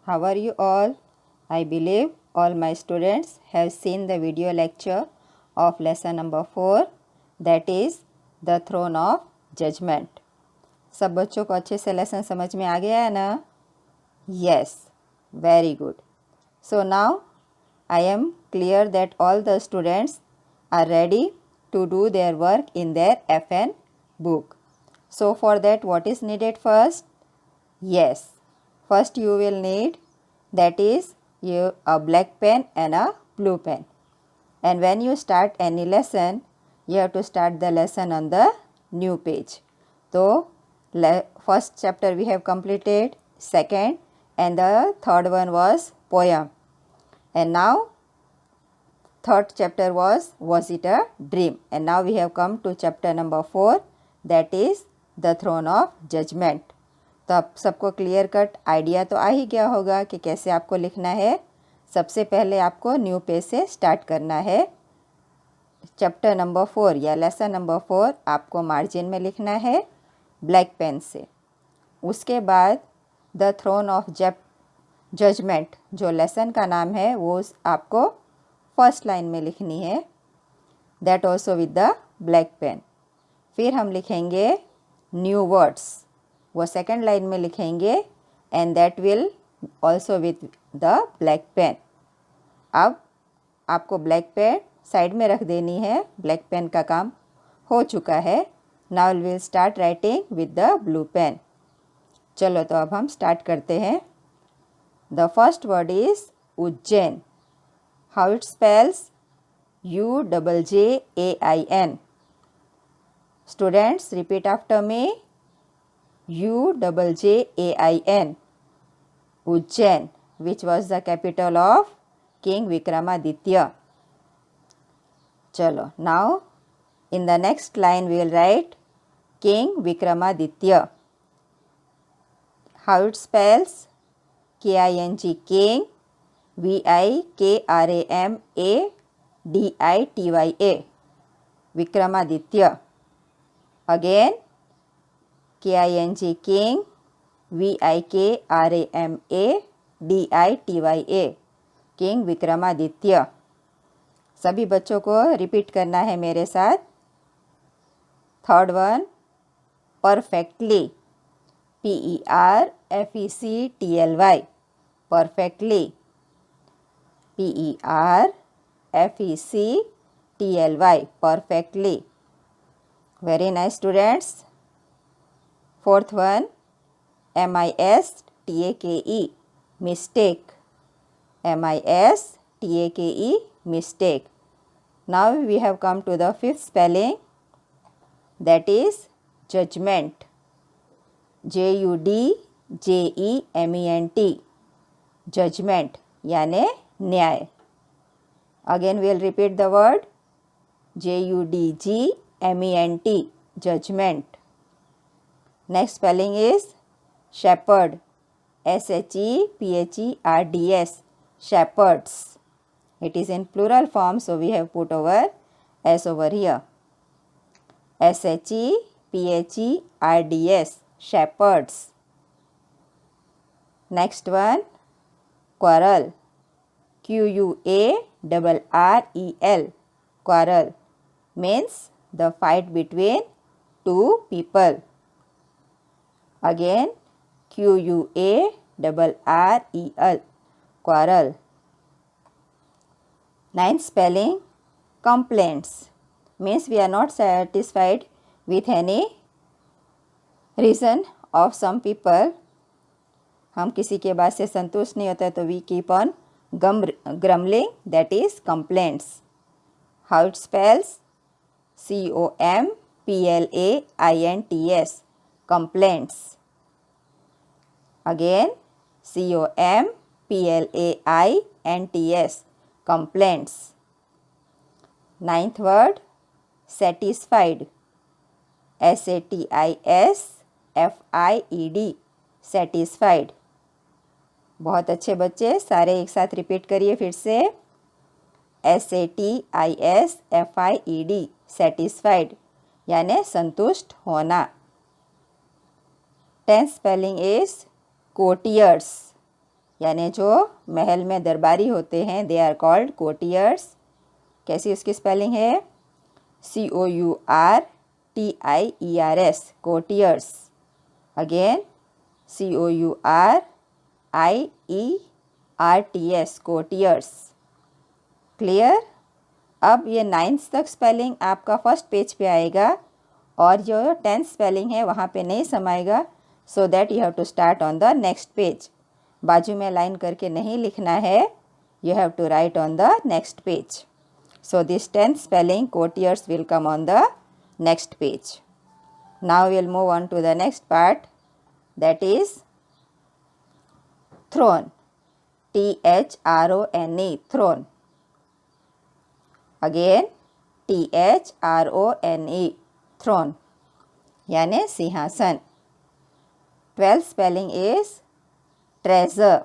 How are you all? I believe all my students have seen the video lecture of lesson number 4, that is the throne of judgment. सब बच्चों को अच्छे से lesson समझ में आ गया है ना? Yes, very good. So now I am clear that all the students are ready to do their work in their FN book. So for that, what is needed first? Yes, first you will need, that is a black pen and a blue pen. And when you start any lesson, you have to start the lesson on the new page. So first chapter we have completed, second, and the third one was poem. And now third chapter was it a dream? And now we have come to chapter number 4, that is the throne of judgment. तो आप सबको clear cut idea तो आ ही गया होगा कि कैसे आपको लिखना है. सबसे पहले आपको न्यू पेज से स्टार्ट करना है. चैप्टर नंबर 4 या लेसन नंबर 4 आपको मार्जिन में लिखना है ब्लैक पेन से. उसके बाद द थ्रोन ऑफ जजमेंट जो लेसन का नाम है वो आपको फर्स्ट लाइन में लिखनी है, that also with the black pen. फिर हम लिखेंगे न्यू वर्ड्स, वो सेकंड लाइन में लिखेंगे, and that will also with the black pen. अब आपको ब्लैक पेन साइड में रख देनी है, ब्लैक पेन का काम हो चुका है. Now will start writing with the blue pen. चलो तो अब हम स्टार्ट करते हैं. The first word is Ujjain. How it spells? UJJAIN. Students, repeat after me. UJJAIN. Ujjain, which was the capital of King Vikramaditya. Chalo, now in the next line we will write King Vikramaditya. How it spells? KING, King, VIKRAMADITYA, Vikramaditya. Again, KING, King, VIKRAMADITYA, King Vikramaditya. सभी बच्चों को repeat करना है मेरे साथ. Third one, perfectly. PERFECTLY, perfectly. PERFECTLY, perfectly. Very nice, students. Fourth one, MISTAKE, mistake. MISTAKE, mistake. Now we have come to the fifth spelling, that is judgment. JUDGEMENT, judgment यानी न्याय. Again we will repeat the word JUDGMENT, judgment. Next spelling is shepherd. SHEPHERDS, shepherds. It is in plural form, so we have put over S over here. SHEPHERDS, shepherds. Next one, quarrel. QUARREL, quarrel means the fight between two people. Again, QUARREL, quarrel. Ninth spelling, complaints, means we are not satisfied with any reason of some people. हम किसी के बात से संतुष्ट नहीं होता तो we keep on grumbling, that is complaints. How it spells? COMPLAINTS, complaints. Again, COMPLAINTS, complaints. Ninth word, satisfied. SATISFIED, satisfied. बहुत अच्छे बच्चे, सारे एक साथ रिपीट करिए फिर से. SATISFIED, satisfied यानी संतुष्ट होना. 10th spelling is courtiers. यानी जो महल में दरबारी होते हैं, दे आर कॉल्ड कोर्टियर्स। कैसी उसकी स्पेलिंग है? COURTIERS, courtiers. Again COURIERTS, courtiers. Clear? अब ये 9th तक स्पेलिंग आपका फर्स्ट पेज पे आएगा और जो 10th स्पेलिंग है वहाँ पे नहीं समाएगा, so that you have to start on the next page. बाजू में लाइन करके नहीं लिखना है, you have to write on the next page. So this 10th spelling courtiers will come on the next page. Now will move on to the next part, that is throne, THRONE, throne. Again THRONE, throne, यानी सिंहासन। 12th spelling is treasure,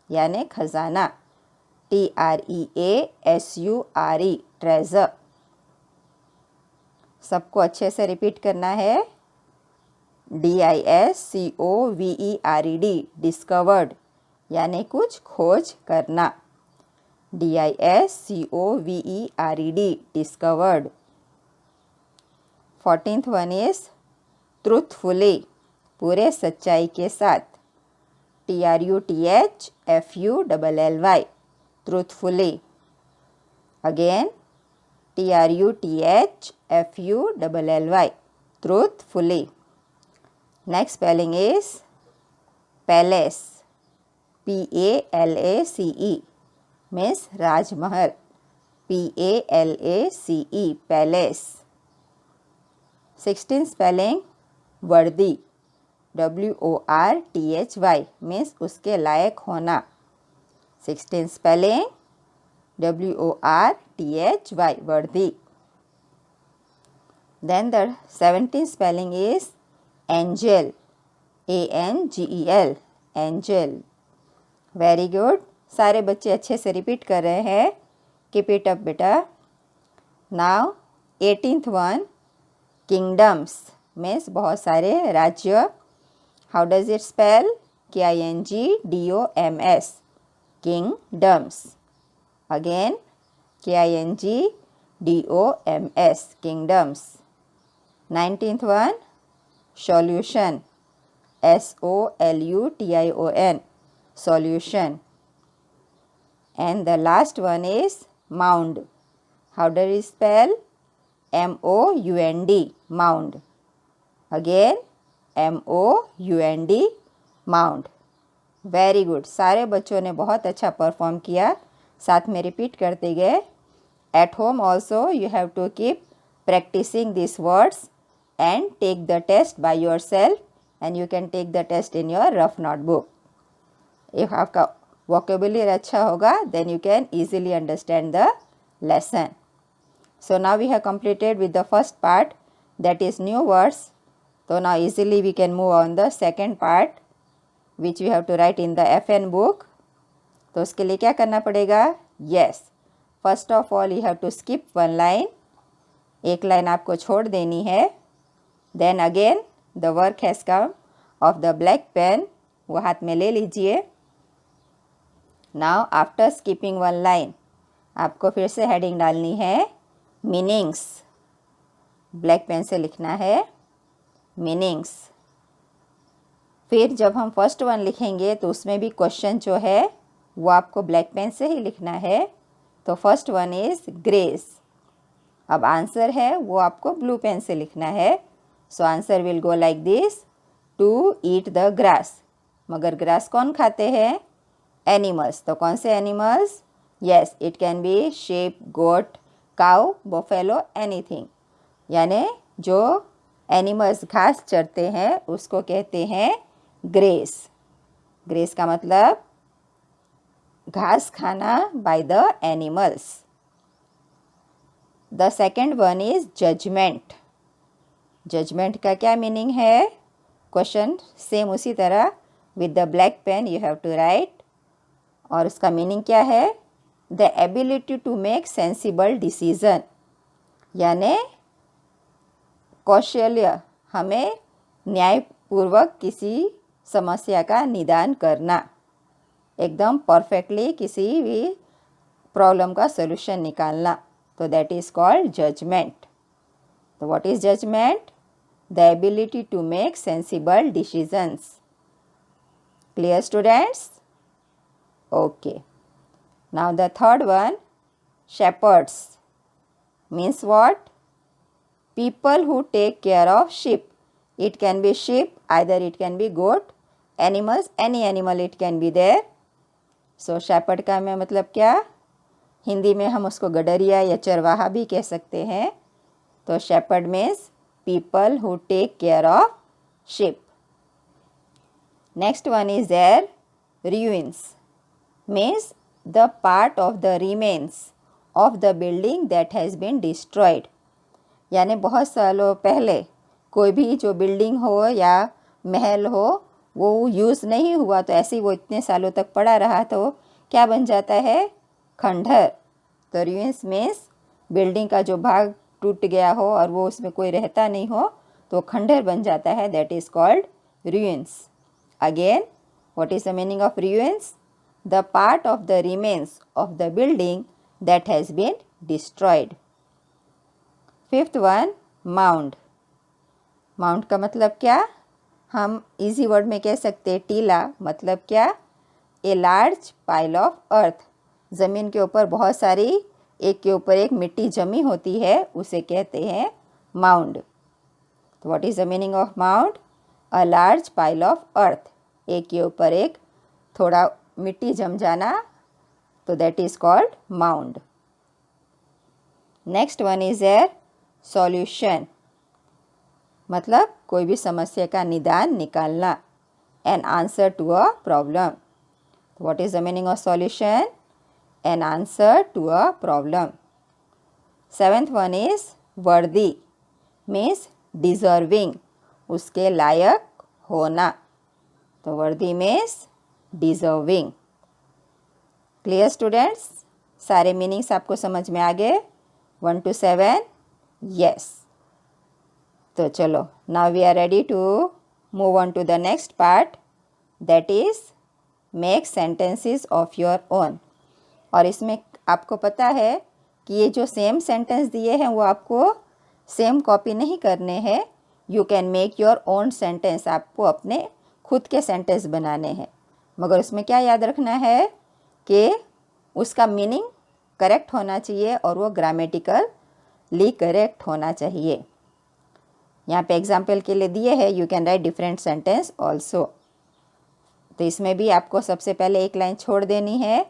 यानी खजाना, TREASURE, treasure. सबको अच्छे से repeat करना है। DISCOVERED, discovered, यानी कुछ खोज करना। DISCOVERED, discovered. 14th one is truthfully, पूरे सच्चाई के साथ, TRUTHFULLY, truthfully. Again TRUTHFULLY, truthfully. Next spelling is palace, PALACE, means Rajmahal, PALACE, palace. 16th spelling वर्दी, WORTHY, मीन्स उसके लायक होना। 16th स्पेलिंग WORTHY, वर्दी। Then the 17th spelling is angel, ANGEL, angel. Very good. सारे बच्चे अच्छे से repeat कर रहे हैं। कीप इट अप बेटा। Now 18th one, kingdoms, means बहुत सारे राज्य। How does it spell? KINGDOMS, kingdoms. Again KINGDOMS, kingdoms. 19th one, solution, SOLUTION, solution. And the last one is mound. How does it spell? MOUND, mound. Again MOUND, mound. Very good. सारे बच्चों ने बहुत अच्छा perform किया। साथ में repeat करते गए। At home also you have to keep practicing this words and take the test by yourself, and you can take the test in your rough notebook. If आपका vocabulary अच्छा होगा, then you can easily understand the lesson. So now we have completed with the first part, that is new words. So now easily we can move on the second part, which we have to write in the FN book. तो उसके लिए क्या करना पड़ेगा? Yes, first of all you have to skip one line. एक line आपको छोड़ देनी है। Then again the work has come of the black pen, वो हाथ में ले लीजिए। Now after skipping one line, आपको फिर से हेडिंग डालनी है मीनिंग्स। ब्लैक पेन से लिखना है मीनिंग्स। फिर जब हम फर्स्ट वन लिखेंगे तो उसमें भी क्वेश्चन जो है वो आपको ब्लैक पेन से ही लिखना है। तो फर्स्ट वन इज ग्रेस। अब आंसर है वो आपको ब्लू पेन से लिखना है। So answer will go like this, to eat the grass. मगर ग्रास कौन खाते हैं? एनिमल्स। तो कौन से animals? Yes, it can be sheep, goat, cow, buffalo, anything. यानी जो एनिमल्स घास चरते हैं उसको कहते हैं ग्रेस। ग्रेस का मतलब घास खाना by the animals. The second one is judgment. Judgment का क्या मीनिंग है? क्वेश्चन सेम उसी तरह with the black pen you have to write. और उसका मीनिंग क्या है? The ability to make sensible decision, यानी कौशल्य, हमें न्यायपूर्वक किसी समस्या का निदान करना। एकदम परफेक्टली किसी भी प्रॉब्लम का सोल्यूशन निकालना, तो दैट इज़ कॉल्ड जजमेंट. तो what is judgment? The ability to make sensible decisions. Clear students? Okay. Now the third one, shepherds means what? People who take care of sheep. It can be sheep, either it can be goat, animals, any animal it can be there. So shepherd का में मतलब क्या? हिंदी में हम उसको गडरिया या चरवाहा भी कह सकते हैं. तो shepherd means people who take care of sheep. Next one is there, ruins means the part of the remains of the building that has been destroyed. यानी बहुत सालों पहले कोई भी जो बिल्डिंग हो या महल हो वो यूज़ नहीं हुआ, तो ऐसे ही वो इतने सालों तक पड़ा रहा, तो क्या बन जाता है? खंडहर. तो ruins मीन्स बिल्डिंग का जो भाग टूट गया हो और वो उसमें कोई रहता नहीं हो तो खंडहर बन जाता है. That is called ruins. Again, what is the meaning of ruins? The part of the remains of the building that has been destroyed. Fifth one, mound. Mound का मतलब क्या? हम इजी वर्ड में कह सकते हैं टीला. मतलब क्या? A large pile of earth. ज़मीन के ऊपर बहुत सारी एक के ऊपर एक मिट्टी जमी होती है, उसे कहते हैं mound. तो what is the meaning of mound? A large pile of earth. एक के ऊपर एक थोड़ा मिट्टी जम जाना, तो that is called mound. Next one is there solution. मतलब कोई भी समस्या का निदान निकालना, an answer to a problem. What is the meaning of solution? An answer to a problem. Seventh one is worthy means deserving, उसके लायक होना. तो worthy means deserving. Clear students? सारे मीनिंग्स आपको समझ में आ गए 1 to 7? यस. तो चलो, now we are ready to move on to the next part, that is make sentences of your own. और इसमें आपको पता है कि ये जो सेम सेंटेंस दिए हैं वो आपको सेम कॉपी नहीं करने हैं. You can make your own sentence. आपको अपने खुद के सेंटेंस बनाने हैं, मगर उसमें क्या याद रखना है कि उसका मीनिंग करेक्ट होना चाहिए और वो ग्रामेटिकली करेक्ट होना चाहिए. यहाँ पे एग्जाम्पल के लिए दिए हैं, you can write different sentence also. तो इसमें भी आपको सबसे पहले एक लाइन छोड़ देनी है,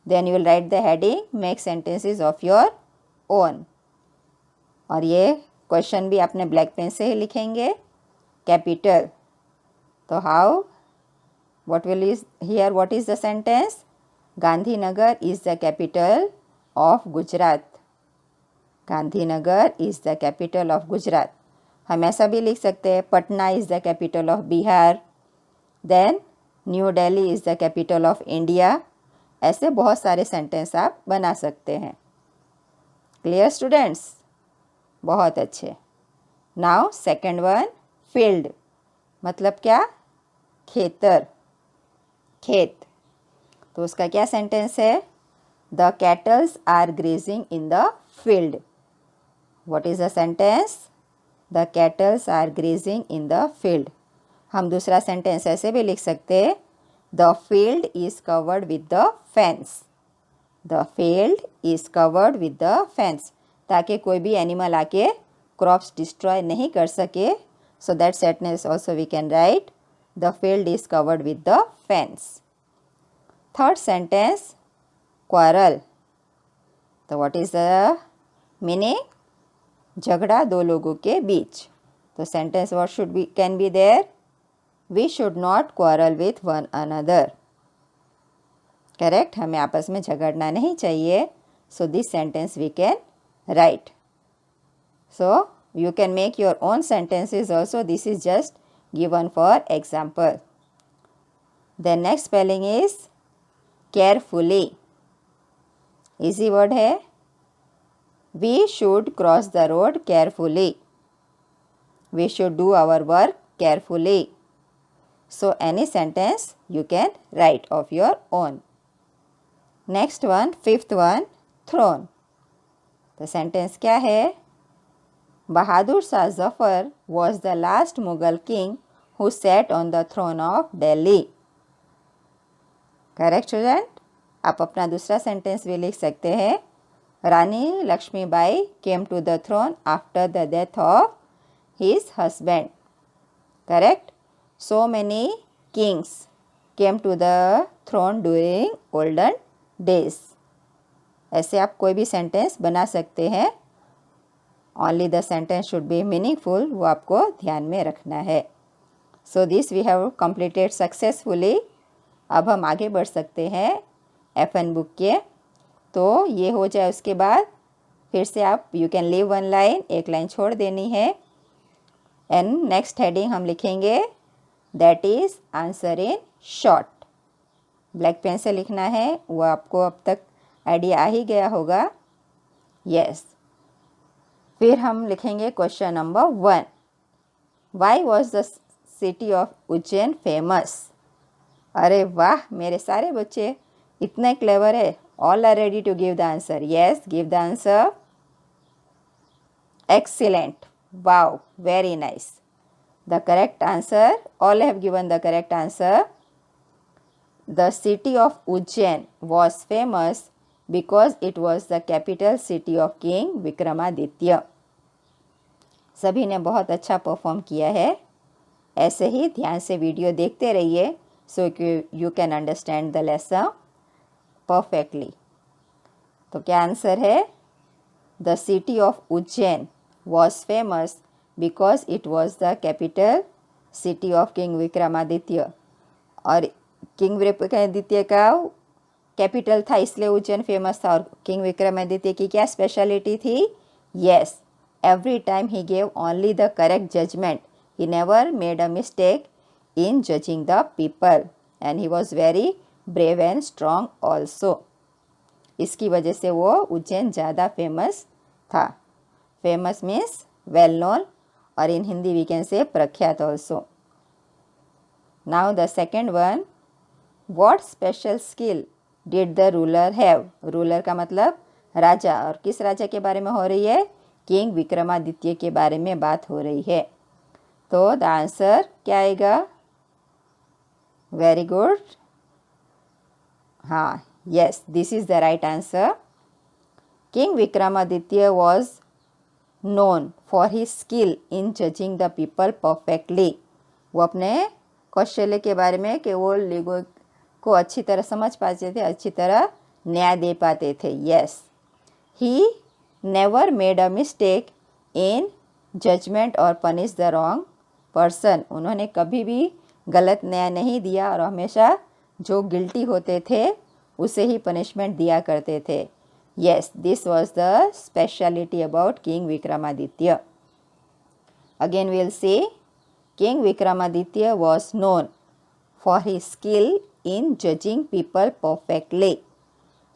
then you will write the heading make sentences of your own. और ये क्वेश्चन भी आपने ब्लैक पेन से ही लिखेंगे. कैपिटल. तो how? What will is here? What is the sentence? Gandhinagar is the capital of Gujarat. Gandhinagar is the capital of Gujarat. हम ऐसा भी लिख सकते हैं, Patna is the capital of Bihar. Then New Delhi is the capital of India. ऐसे बहुत सारे sentence आप बना सकते हैं. Clear students? बहुत अच्छे. Now second one, field. मतलब क्या? खेतर, खेत. तो उसका क्या सेंटेंस है? The cattles are grazing in the field. What is the sentence? The cattles are grazing in the field. हम दूसरा सेंटेंस ऐसे भी लिख सकते हैं, the field is covered with the fence. The field is covered with the fence, ताकि कोई भी एनिमल आके क्रॉप्स डिस्ट्रॉय नहीं कर सके. So that sentence also we can write, the field is covered with the fence. Third sentence, quarrel. तो what is the meaning? झगड़ा दो लोगों के बीच. तो sentence what should be can be there? We should not quarrel with one another. Correct? हमें आपस में झगड़ना नहीं चाहिए. So this sentence we can write. So you can make your own sentences also. This is just given for example. The next spelling is carefully. Easy word है. We should cross the road carefully. We should do our work carefully. So any sentence you can write of your own. Next one, fifth one, throne. तो sentence क्या है? Bahadur Shah Zafar was the last Mughal king who sat on the throne of Delhi. Correct student? आप अपना दूसरा sentence भी लिख सकते हैं. रानी Lakshmibai came to the throne after the death of his husband. Correct? So many kings came to the throne during olden days. ऐसे आप कोई भी सेंटेंस बना सकते हैं. Only the sentence should be meaningful. वो आपको ध्यान में रखना है. So this we have completed successfully. अब हम आगे बढ़ सकते हैं FN बुक के. तो ये हो जाए उसके बाद फिर से आप you can leave one line, एक लाइन छोड़ देनी है. एंड नेक्स्ट हेडिंग हम लिखेंगे that is answer in short. Black pen से लिखना है. वो आपको अब तक आइडिया आ ही गया होगा. यस. फिर हम लिखेंगे question number 1. Why was the city of Ujjain famous? अरे वाह, मेरे सारे बच्चे इतने क्लेवर है. All are ready to give the answer. Yes, give the answer. Excellent. Wow, very nice. The correct answer, all have given the correct answer. The city of Ujjain was famous because it was the capital city of King Vikramaditya. सभी ने बहुत अच्छा perform किया है. ऐसे ही ध्यान से video देखते रहिए so you can understand the lesson perfectly. तो क्या आंसर है? The city of Ujjain was famous because it was the capital city of king Vikramaditya. और किंग विक्रमादित्य का कैपिटल था इसलिए उज्जैन फेमस था. और किंग विक्रमादित्य की क्या स्पेशलिटी थी? Yes, every time he gave only the correct judgment. He never made a mistake in judging the people and he was very brave and strong also. इसकी वजह से वो उज्जैन ज़्यादा फेमस था. फेमस मीन्स वेल नोन, और इन Hindi we can say प्रख्यात also. Now the second one, what special skill did the ruler have? Ruler का मतलब राजा. और किस राजा के बारे में हो रही है? किंग विक्रमादित्य के बारे में बात हो रही है. तो द आंसर क्या आएगा? Very good. हाँ, yes, this is the right answer. King Vikramaditya was known for his skill in judging the people perfectly. वो अपने कौशल्य के बारे में कि वो लोगों को अच्छी तरह समझ पाते थे, अच्छी तरह न्याय दे पाते थे. Yes, he never made a mistake in judgment और पनिश द रॉन्ग पर्सन. उन्होंने कभी भी गलत न्याय नहीं दिया और हमेशा जो गिल्टी होते थे उसे ही पनिशमेंट दिया करते थे. Yes, this was the speciality about king Vikramaditya. Again will see, king Vikramaditya was known for his skill in judging people perfectly.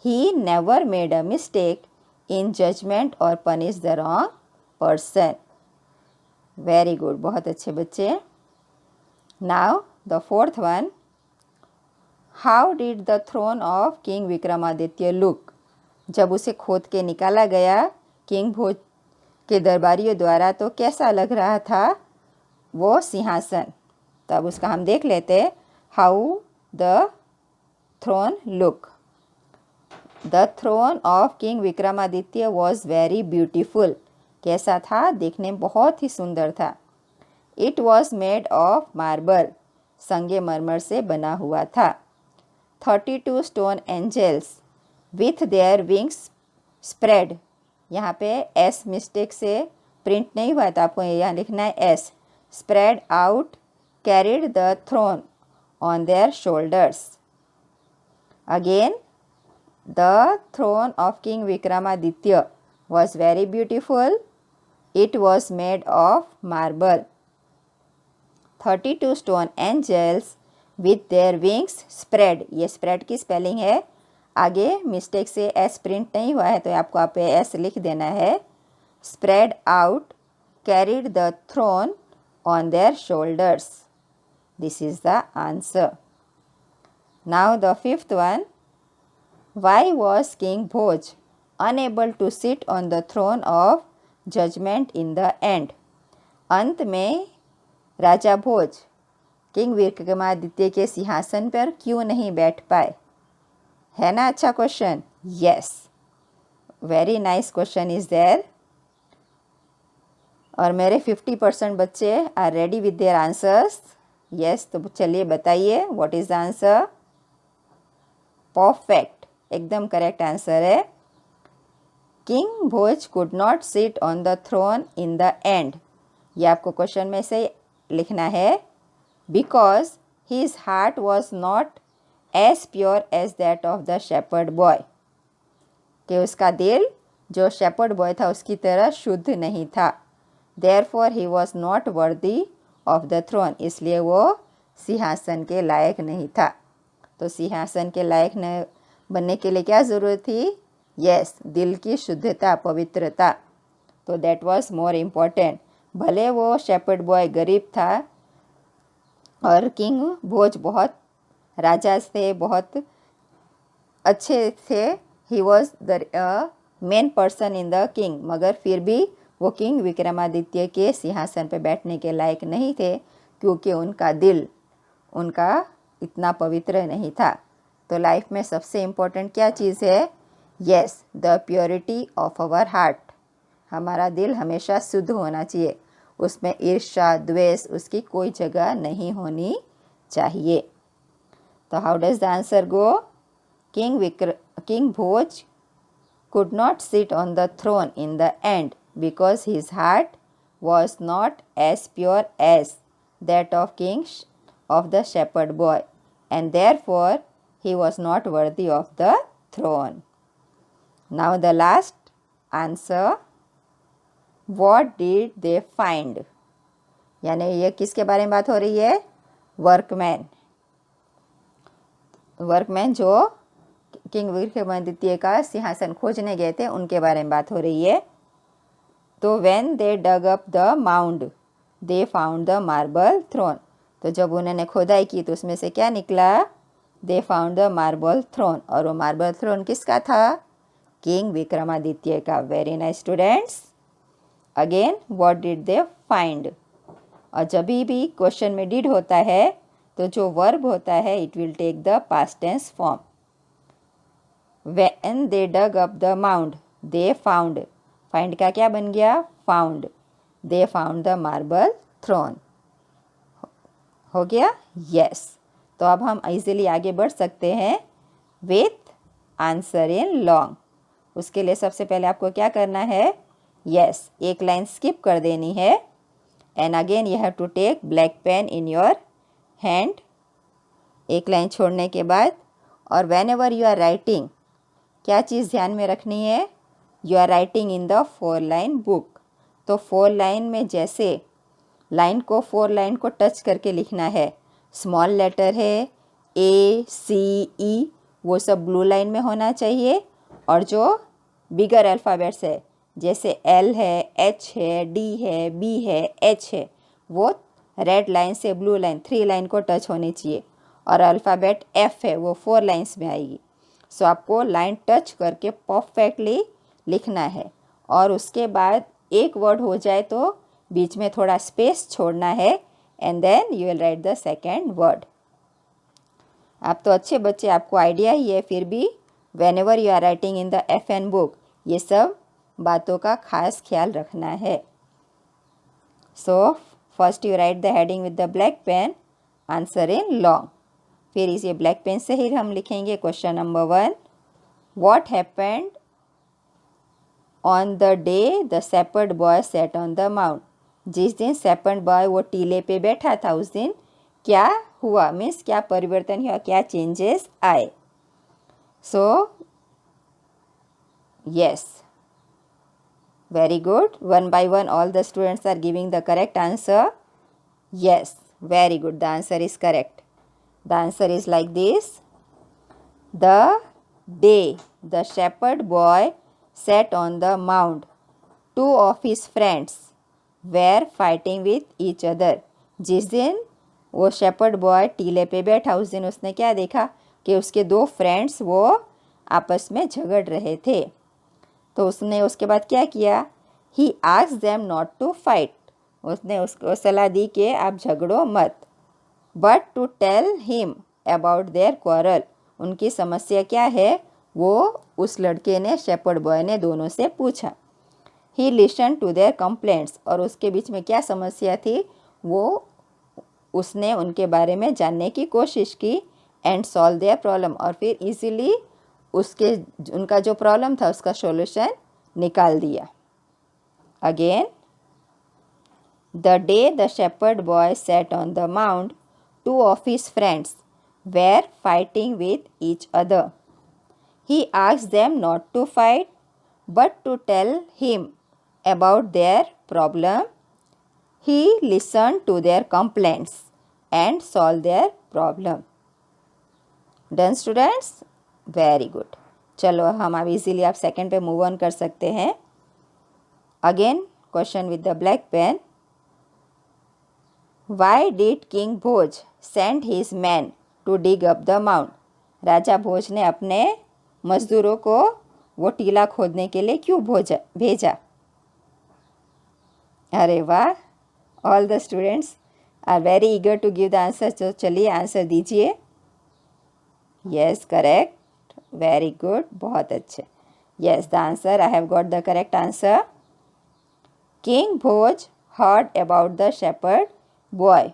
He never made a mistake in judgment or punished the wrong person. Very good. बहुत अच्छे बच्चे. Now the fourth one. How did the throne of King Vikramaditya look? जब उसे खोद के निकाला गया king भोज के दरबारियों द्वारा तो कैसा लग रहा था वो सिंहासन? तब उसका हम देख लेते. How the throne look. The throne of King Vikramaditya was very beautiful. कैसा था? देखने में बहुत ही सुंदर था. It was made of marble. संगमरमर से बना हुआ था. 32 stone angels with their wings spread. यहाँ पे S मिस्टेक से प्रिंट नहीं हुआ था, आपको यहाँ लिखना है S. Spread out carried the throne on their shoulders. Again, the throne of King Vikramaditya was very beautiful. It was made of marble. 32 stone angels with their wings spread. ये spread की spelling है. आगे mistake से S print नहीं हुआ है तो आपको आप S लिख देना है. Spread out carried the throne on their shoulders. This is the answer. Now the fifth one. Why was King Bhoj unable to sit on the throne of judgment in the end? अंत में राजा भोज king Vikramaditya के सिंहासन पर क्यों नहीं बैठ पाए? है ना अच्छा question? Yes, very nice question is there. और मेरे 50% बच्चे are ready with their answers. Yes, तो चलिए बताइए what is the answer. Perfect, एकदम करेक्ट आंसर है. King Bhoj could not sit on the throne in the end. ये आपको क्वेश्चन में से लिखना है. Because his heart was not as pure as that of the shepherd boy. कि उसका दिल जो शेपर्ड बॉय था उसकी तरह शुद्ध नहीं था. Therefore he was not worthy of the throne. इसलिए वो सिंहासन के लायक नहीं था. तो सिंहासन के लायक न बनने के लिए क्या ज़रूरत थी? यस, दिल की शुद्धता, पवित्रता. तो दैट वॉज मोर इम्पॉर्टेंट. भले वो शेपर्ड बॉय गरीब था और किंग भोज बहुत राजा थे, बहुत अच्छे थे. He was the main person in the king. मगर फिर भी वो किंग विक्रमादित्य के सिंहासन पर बैठने के लायक नहीं थे क्योंकि उनका दिल उनका इतना पवित्र नहीं था. तो लाइफ में सबसे इम्पोर्टेंट क्या चीज़ है? Yes, the purity of our heart. हमारा दिल हमेशा शुद्ध होना चाहिए. उसमें ईर्ष्या, द्वेष, उसकी कोई जगह नहीं होनी चाहिए. तो how does the answer go? King Bhoj could not sit on the throne in the end because his heart was not as pure as that of the shepherd boy, and therefore he was not worthy of the throne. Now the last answer. What did they find? यानी ये किसके बारे में बात हो रही है? Workman. Workman जो किंग विक्रमादित्य का सिंहासन खोजने गए थे उनके बारे में बात हो रही है. तो when they dug up the mound they found the marble throne. तो जब उन्होंने खोदाई की तो उसमें से क्या निकला? They found the marble throne. और वो मार्बल थ्रोन किसका था? किंग विक्रमादित्य का. Very nice students. Again, what did they find? और जब भी क्वेश्चन में डिड होता है तो जो वर्ब होता है it will take the past tense form. When they dug up the mound, they found. Find का क्या बन गया? Found. They found the marble throne. हो गया? Yes. तो अब हम इजीली आगे बढ़ सकते हैं with answer in long. उसके लिए सबसे पहले आपको क्या करना है? Yes, एक लाइन स्किप कर देनी है. And again you have to take black pen in your hand. एक लाइन छोड़ने के बाद और whenever you are writing, क्या चीज़ ध्यान में रखनी है? You are writing in the 4 line book. तो 4 लाइन में जैसे लाइन को 4 लाइन को टच करके लिखना है. स्मॉल लेटर है ACE, वो सब ब्लू लाइन में होना चाहिए. और जो बिगर अल्फ़ाबेट्स है जैसे L है, H है, D है, B है, H है, वो रेड लाइन से ब्लू लाइन 3 लाइन को टच होनी चाहिए. और अल्फ़ाबेट F है वो 4 लाइन्स में आएगी. सो आपको लाइन टच करके परफेक्टली लिखना है. और उसके बाद एक वर्ड हो जाए तो बीच में थोड़ा स्पेस छोड़ना है. And then you will write the second word. आप तो अच्छे बच्चे, आपको आइडिया ही है. फिर भी whenever you are writing in the FN book ये सब बातों का खास ख्याल रखना है. So first you write the heading with the black pen, answer in long. फिर इसे ब्लैक पेन से ही हम लिखेंगे. Question number 1. What happened on the day the shepherd boy sat on the mount. जिस दिन शेपर्ड बॉय वो टीले पे बैठा था उस दिन क्या हुआ? मीन्स क्या परिवर्तन हुआ, क्या चेंजेस आए? So yes, very good. 1 by 1 all the students are giving the correct answer. Yes, very good. The answer is correct. The answer is like this. The day the shepherd boy sat on the mound, 2 of his friends were fighting with each other. जिस दिन वो shepherd boy टीले पे बैठा। उस दिन उसने क्या देखा कि उसके दो फ्रेंड्स वो आपस में झगड़ रहे थे। तो उसने उसके बाद क्या किया, he asked them not to fight. उसने उसको सलाह दी कि आप झगड़ो मत, but to tell him about their quarrel. उनकी समस्या क्या है वो उस लड़के ने, शेपर्ड बॉय ने, दोनों से पूछा। He listen to their complaints, और उसके बीच में क्या समस्या थी वो उसने उनके बारे में जानने की कोशिश की। एंड सॉल्व देयर प्रॉब्लम, और फिर इजीली उनका जो प्रॉब्लम था उसका सॉल्यूशन निकाल दिया। Again, the day the shepherd boy sat on the mound, two of his friends were fighting with each other. He asked them not to fight, but to tell him about their problem. He listened to their complaints and solved their problem. Done students? Very good. चलो हम अब easily आप second पे move on कर सकते हैं। Again question with the black pen. Why did King Bhoj send his men to dig up the mound? राजा भोज ने अपने मजदूरों को वो टीला खोदने के लिए क्यों भेजा? अरे वाह, all the students are very eager to give the answer. तो चलिए आंसर दीजिए। यस, करेक्ट, वेरी गुड, बहुत अच्छे। Yes, the answer, I have got the correct answer. King Bhoj heard about the shepherd boy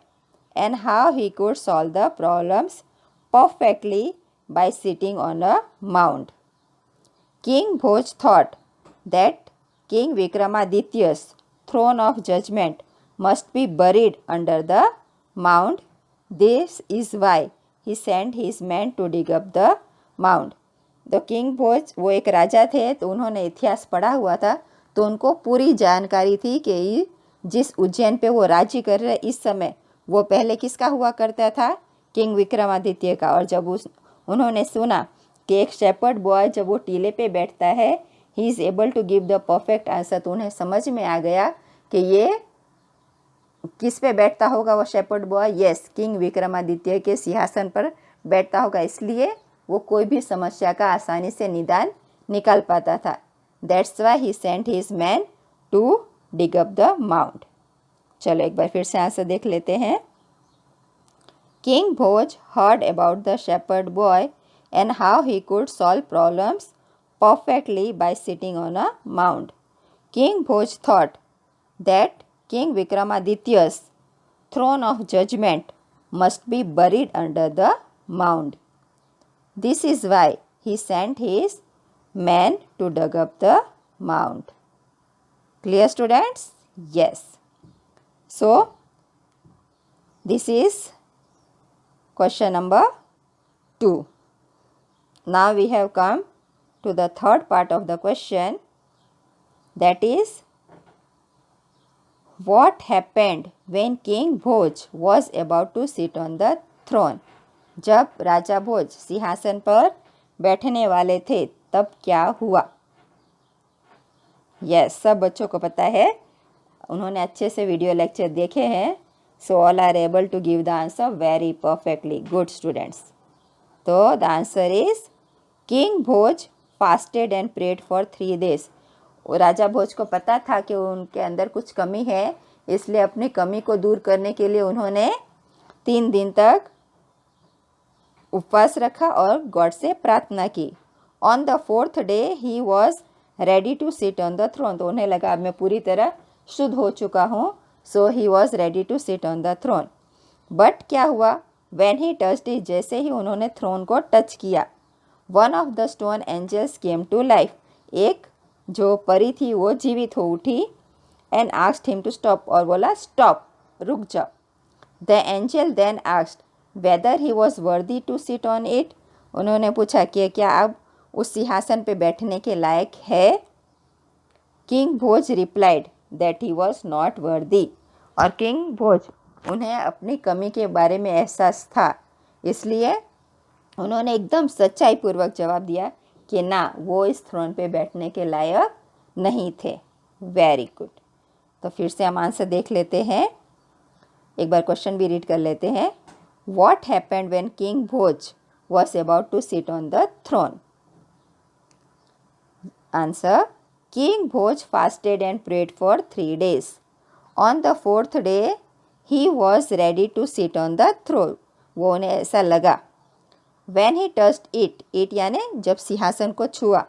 and how he could solve the problems perfectly by sitting on a mound. King Bhoj thought that King Vikramaditya's throne of judgment must be buried under the mound. This is why he sent his men to dig up the mound. तो king भोज वो एक राजा थे, तो उन्होंने इतिहास पढ़ा हुआ था, तो उनको पूरी जानकारी थी कि जिस उज्जैन पे वो राज्य कर रहे इस समय, वो पहले किसका हुआ करता था? किंग विक्रमादित्य का। और जब उन्होंने सुना कि एक शेपर्ड बॉय जब वो टीले पे बैठता है, he is able to give the perfect answer, तो उन्हें समझ में आ गया कि ये किस पे बैठता होगा वो shepherd boy. Yes, king Vikramaditya के सिंहासन पर बैठता होगा, इसलिए वो कोई भी समस्या का आसानी से निदान निकाल पाता था। That's why he sent his man to dig up the mount. चलो एक बार फिर से आंसर देख लेते हैं। King Bhoj heard about the shepherd boy and how he could solve problems perfectly by sitting on a mount. King Bhoj thought that king विक्रमादित्य's throne of judgment must be buried under the mound. This is why he sent his men to dig up the mound. Clear students? Yes. So, this is question number 2. Now we have come to the third part of the question, that is, what happened when King Bhoj was about to sit on the throne? जब राजा भोज सिंहासन पर बैठने वाले थे तब क्या हुआ? Yes, सब बच्चों को पता है, उन्होंने अच्छे से वीडियो लेक्चर देखे हैं, so all are able to give the answer very perfectly. Good students. तो the answer is king Bhoj fasted and prayed for 3 days. राजा भोज को पता था कि उनके अंदर कुछ कमी है, इसलिए अपनी कमी को दूर करने के लिए उन्होंने 3 दिन तक उपवास रखा और गॉड से प्रार्थना की. On the 4th day he was ready to sit on the throne. तो उन्हें लगा अब मैं पूरी तरह शुद्ध हो चुका हूँ, so he was ready to sit on the throne. But क्या हुआ? व्हेन ही टच्ड इट, जैसे ही उन्होंने थ्रोन को टच किया, one of the stone angels came to life. एक जो परी थी वो जीवित हो उठी. And asked him to stop, और बोला स्टॉप, रुक जाओ. The angel then asked whether he was worthy to sit on it. उन्होंने पूछा कि क्या अब उस सिंहासन पे बैठने के लायक है? King Bhoj replied that he was not वर्दी. और किंग भोज, उन्हें अपनी कमी के बारे में एहसास था, इसलिए उन्होंने एकदम सच्चाई पूर्वक जवाब दिया कि ना, वो इस थ्रोन पे बैठने के लायक नहीं थे. Very good. तो फिर से हम आंसर देख लेते हैं. एक बार क्वेश्चन भी रीड कर लेते हैं. What happened when King Bhoj was about to sit on the throne? Answer. King Bhoj fasted and prayed for 3 days. On the 4th day, he was ready to sit on the throne. वो उन्हें ऐसा लगा. When he touched it, it यानी जब सिंहासन को छुआ,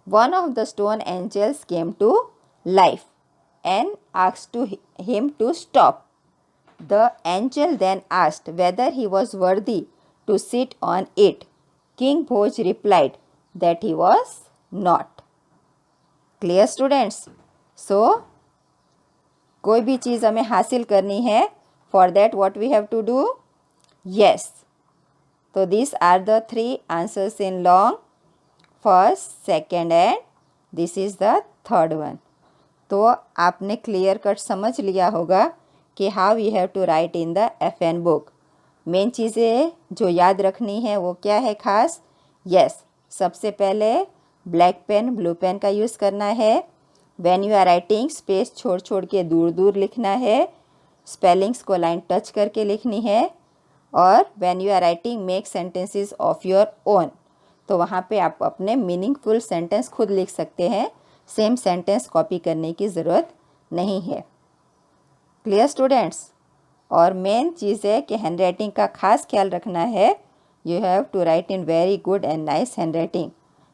one of the stone angels came to life and asked him to stop. The angel then asked whether he was worthy to sit on it. King Bhoj replied that he was not. Clear students? So, कोई भी चीज़ हमें हासिल करनी है, for that what we have to do? Yes. So these are the 3 answers in long. First, second and this is the third one. तो आपने clear cut समझ लिया होगा कि how you have to write in the FN book. Main चीज़ें जो याद रखनी है वो क्या है खास? यस, सबसे पहले ब्लैक पेन ब्लू पेन का यूज़ करना है. When you are writing space छोड़ छोड़ के दूर दूर लिखना है. स्पेलिंग्स को लाइन टच करके लिखनी है. और when you are writing make sentences of your own, तो वहाँ पे आप अपने मीनिंगफुल सेंटेंस खुद लिख सकते हैं. सेम सेंटेंस कॉपी करने की ज़रूरत नहीं है. Clear students? और मेन चीज़ है कि हैंड राइटिंग का खास ख्याल रखना है. You have to write in very good and nice hand writing.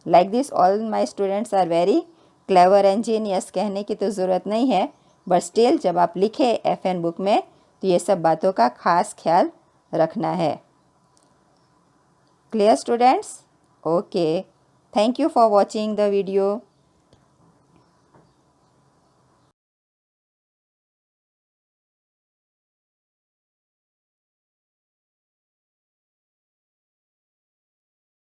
Like this all my students are very clever and genius. कहने की तो ज़रूरत नहीं है, बट स्टिल जब आप लिखे FN बुक में तो ये सब बातों का खास ख्याल रखना है. Clear students? Okay, thank you for watching the video.